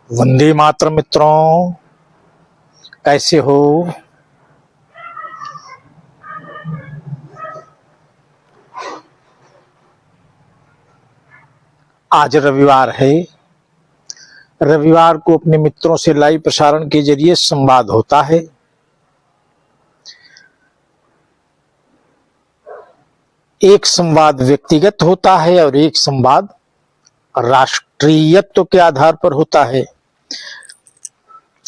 वंदे मातरम मित्रों, कैसे हो? आज रविवार है। रविवार को अपने मित्रों से लाइव प्रसारण के जरिए संवाद होता है। एक संवाद व्यक्तिगत होता है और एक संवाद राष्ट्रीयत्व के आधार पर होता है।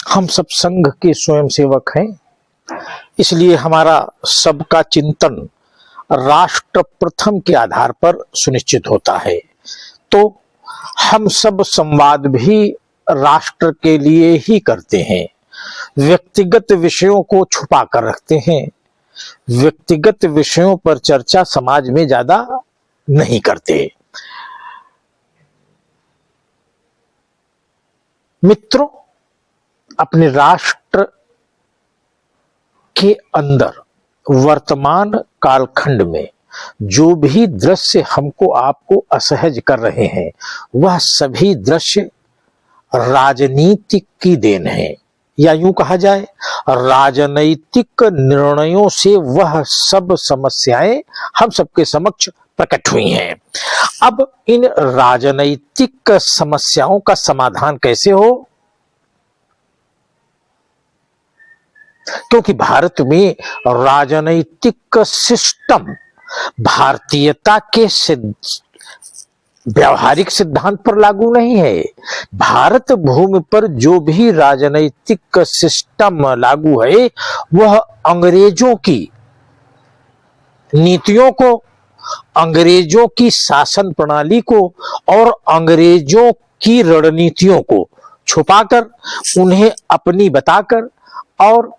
हम सब संघ के स्वयंसेवक हैं, इसलिए हमारा सबका चिंतन राष्ट्र प्रथम के आधार पर सुनिश्चित होता है। तो हम सब संवाद भी राष्ट्र के लिए ही करते हैं। व्यक्तिगत विषयों को छुपा कर रखते हैं। व्यक्तिगत विषयों पर चर्चा समाज में ज्यादा नहीं करते। मित्रों, अपने राष्ट्र के अंदर वर्तमान कालखंड में जो भी दृश्य हमको आपको असहज कर रहे हैं, वह सभी दृश्य राजनीतिक की देन है, या यूं कहा जाए राजनैतिक निर्णयों से वह सब समस्याएं हम सबके समक्ष प्रकट हुई हैं। अब इन राजनैतिक समस्याओं का समाधान कैसे हो? क्योंकि भारत में राजनैतिक सिस्टम भारतीयता के व्यवहारिक सिद्धांत पर लागू नहीं है। भारत भूमि पर जो भी राजनैतिक सिस्टम लागू है, वह अंग्रेजों की नीतियों को, अंग्रेजों की शासन प्रणाली को और अंग्रेजों की रणनीतियों को छुपाकर, उन्हें अपनी बताकर और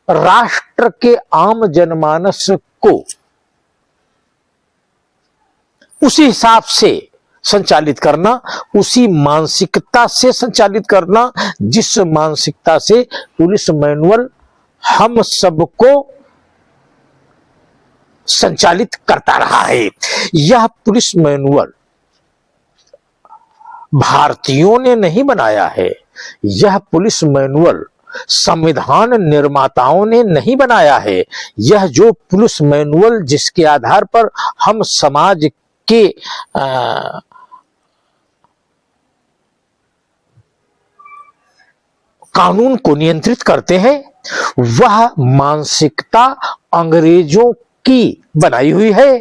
राष्ट्र के आम जनमानस को उसी हिसाब से संचालित करना, उसी मानसिकता से संचालित करना जिस मानसिकता से पुलिस मैनुअल हम सबको संचालित करता रहा है। यह पुलिस मैनुअल भारतीयों ने नहीं बनाया है। यह पुलिस मैनुअल संविधान निर्माताओं ने नहीं बनाया है। यह जो पुलिस मैनुअल जिसके आधार पर हम समाज के कानून को नियंत्रित करते हैं, वह मानसिकता अंग्रेजों की बनाई हुई है।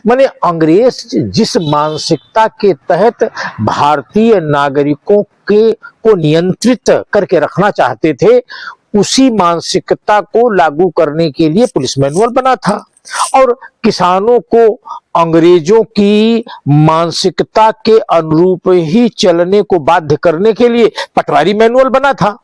माने अंग्रेज जिस मानसिकता के तहत भारतीय नागरिकों को नियंत्रित करके रखना चाहते थे, उसी मानसिकता को लागू करने के लिए पुलिस मैनुअल बना था। और किसानों को अंग्रेजों की मानसिकता के अनुरूप ही चलने को बाध्य करने के लिए पटवारी मैनुअल बना था।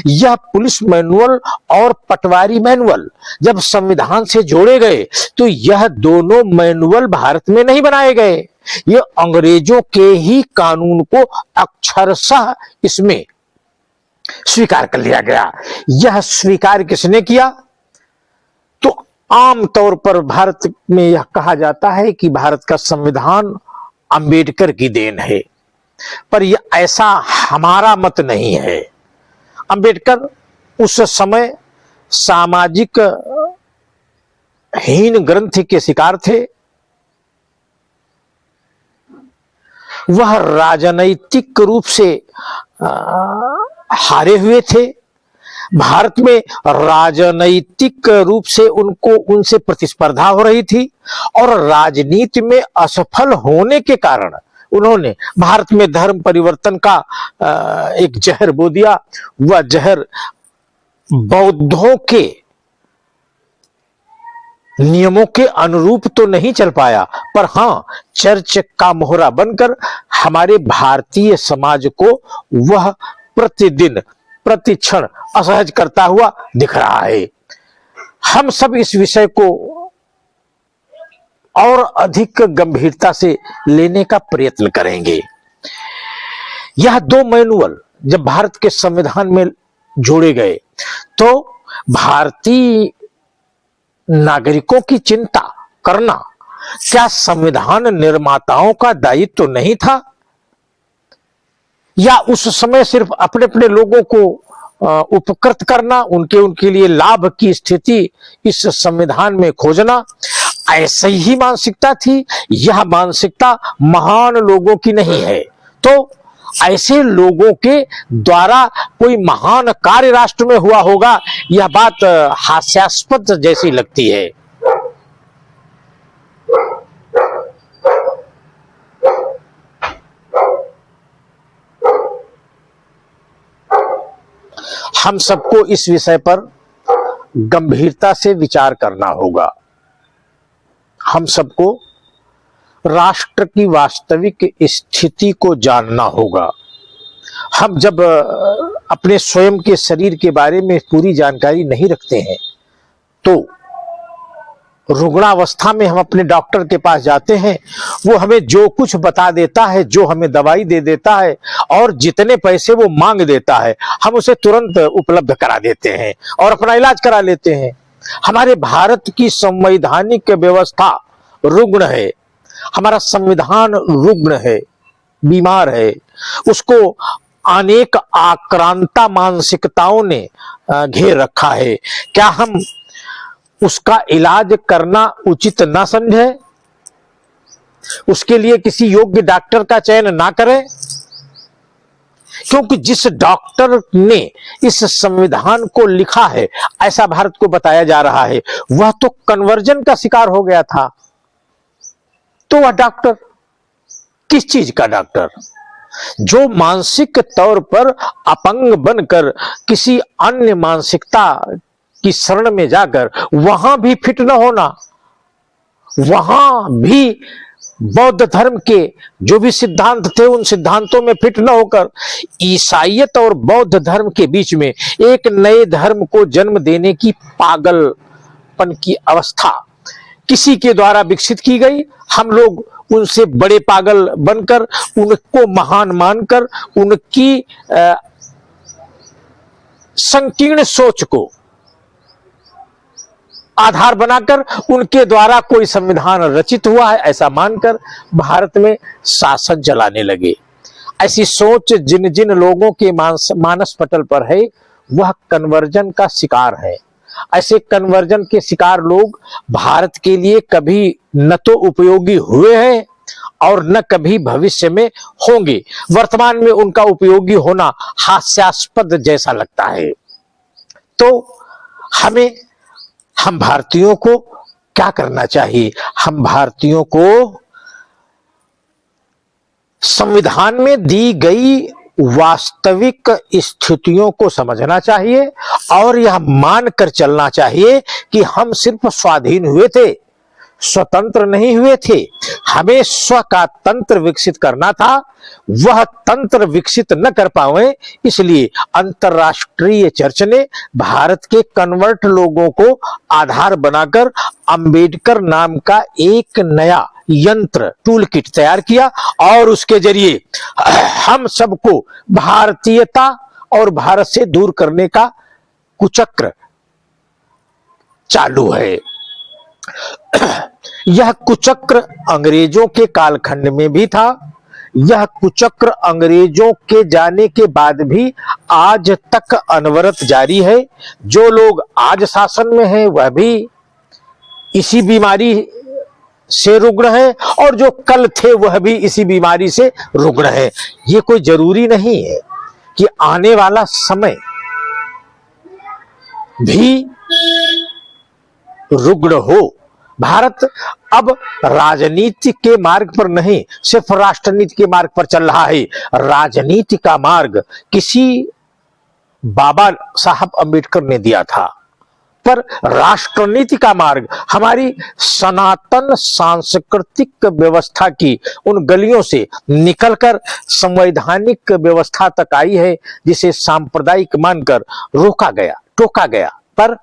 यह पुलिस मैनुअल और पटवारी मैनुअल जब संविधान से जोड़े गए, तो यह दोनों मैनुअल भारत में नहीं बनाए गए। यह अंग्रेजों के ही कानून को अक्षरशः इसमें स्वीकार कर लिया गया। यह स्वीकार किसने किया? तो आमतौर पर भारत में यह कहा जाता है कि भारत का संविधान अंबेडकर की देन है, पर यह ऐसा हमारा मत नहीं है। अंबेडकर उस समय सामाजिक हीन ग्रंथि के शिकार थे। वह राजनैतिक रूप से हारे हुए थे। भारत में राजनैतिक रूप से उनसे प्रतिस्पर्धा हो रही थी और राजनीति में असफल होने के कारण उन्होंने भारत में धर्म परिवर्तन का एक जहर बो दिया। वह जहर बौद्धों के नियमों के अनुरूप तो नहीं चल पाया, पर हां, चर्च का मोहरा बनकर हमारे भारतीय समाज को वह प्रतिदिन प्रतिक्षण असहज करता हुआ दिख रहा है। हम सब इस विषय को और अधिक गंभीरता से लेने का प्रयत्न करेंगे। यह दो मैनुअल जब भारत के संविधान में जोड़े गए, तो भारतीय नागरिकों की चिंता करना क्या संविधान निर्माताओं का दायित्व तो नहीं था? या उस समय सिर्फ अपने अपने लोगों को उपकृत करना, उनके लिए लाभ की स्थिति इस संविधान में खोजना, ऐसी ही मानसिकता थी? यह मानसिकता महान लोगों की नहीं है। तो ऐसे लोगों के द्वारा कोई महान कार्य राष्ट्र में हुआ होगा, यह बात हास्यास्पद जैसी लगती है। हम सबको इस विषय पर गंभीरता से विचार करना होगा। हम सबको राष्ट्र की वास्तविक स्थिति को जानना होगा। हम जब अपने स्वयं के शरीर के बारे में पूरी जानकारी नहीं रखते हैं तो रुग्णावस्था में हम अपने डॉक्टर के पास जाते हैं, वो हमें जो कुछ बता देता है, जो हमें दवाई दे देता है और जितने पैसे वो मांग देता है, हम उसे तुरंत उपलब्ध करा देते हैं और अपना इलाज करा लेते हैं। हमारे भारत की संवैधानिक व्यवस्था रुग्ण है, हमारा संविधान रुग्ण है, बीमार है। उसको अनेक आक्रांता मानसिकताओं ने घेर रखा है। क्या हम उसका इलाज करना उचित ना समझे? उसके लिए किसी योग्य डॉक्टर का चयन ना करें? क्योंकि जिस डॉक्टर ने इस संविधान को लिखा है, ऐसा भारत को बताया जा रहा है, वह तो कन्वर्जन का शिकार हो गया था। तो वह डॉक्टर किस चीज का डॉक्टर? जो मानसिक तौर पर अपंग बनकर किसी अन्य मानसिकता की शरण में जाकर वहां भी फिट न होना, वहां भी बौद्ध धर्म के जो भी सिद्धांत थे उन सिद्धांतों में फिट न होकर ईसाईयत और बौद्ध धर्म के बीच में एक नए धर्म को जन्म देने की पागलपन की अवस्था किसी के द्वारा विकसित की गई। हम लोग उनसे बड़े पागल बनकर, उनको महान मानकर, उनकी संकीर्ण सोच को आधार बनाकर उनके द्वारा कोई संविधान रचित हुआ है ऐसा मानकर भारत में शासन चलाने लगे। ऐसी सोच जिन जिन लोगों के मानस पटल पर है वह कन्वर्जन का शिकार है। ऐसे कन्वर्जन के शिकार लोग भारत के लिए कभी न तो उपयोगी हुए हैं और न कभी भविष्य में होंगे। वर्तमान में उनका उपयोगी होना हास्यास्पद जैसा लगता है। तो हम भारतीयों को क्या करना चाहिए? हम भारतीयों को संविधान में दी गई वास्तविक स्थितियों को समझना चाहिए और यह मानकर चलना चाहिए कि हम सिर्फ स्वाधीन हुए थे, स्वतंत्र नहीं हुए थे। हमें स्व का तंत्र विकसित करना था। वह तंत्र विकसित न कर पाए, इसलिए अंतरराष्ट्रीय चर्च ने भारत के कन्वर्ट लोगों को आधार बनाकर अंबेडकर नाम का एक नया यंत्र टूल किट तैयार किया और उसके जरिए हम सबको भारतीयता और भारत से दूर करने का कुचक्र चालू है। यह कुचक्र अंग्रेजों के कालखंड में भी था। यह कुचक्र अंग्रेजों के जाने के बाद भी आज तक अनवरत जारी है। जो लोग आज शासन में हैं वह भी इसी बीमारी से रुग्ण है और जो कल थे वह भी इसी बीमारी से रुग्ण है। ये कोई जरूरी नहीं है कि आने वाला समय भी रुग्ण हो। भारत अब राजनीति के मार्ग पर नहीं, सिर्फ राष्ट्रनीति के मार्ग पर चल रहा है। राजनीति का मार्ग किसी बाबा साहब अंबेडकर ने दिया था, पर राष्ट्रनीति का मार्ग हमारी सनातन सांस्कृतिक व्यवस्था की उन गलियों से निकलकर संवैधानिक व्यवस्था तक आई है, जिसे सांप्रदायिक मानकर रोका गया, टोका गया। पर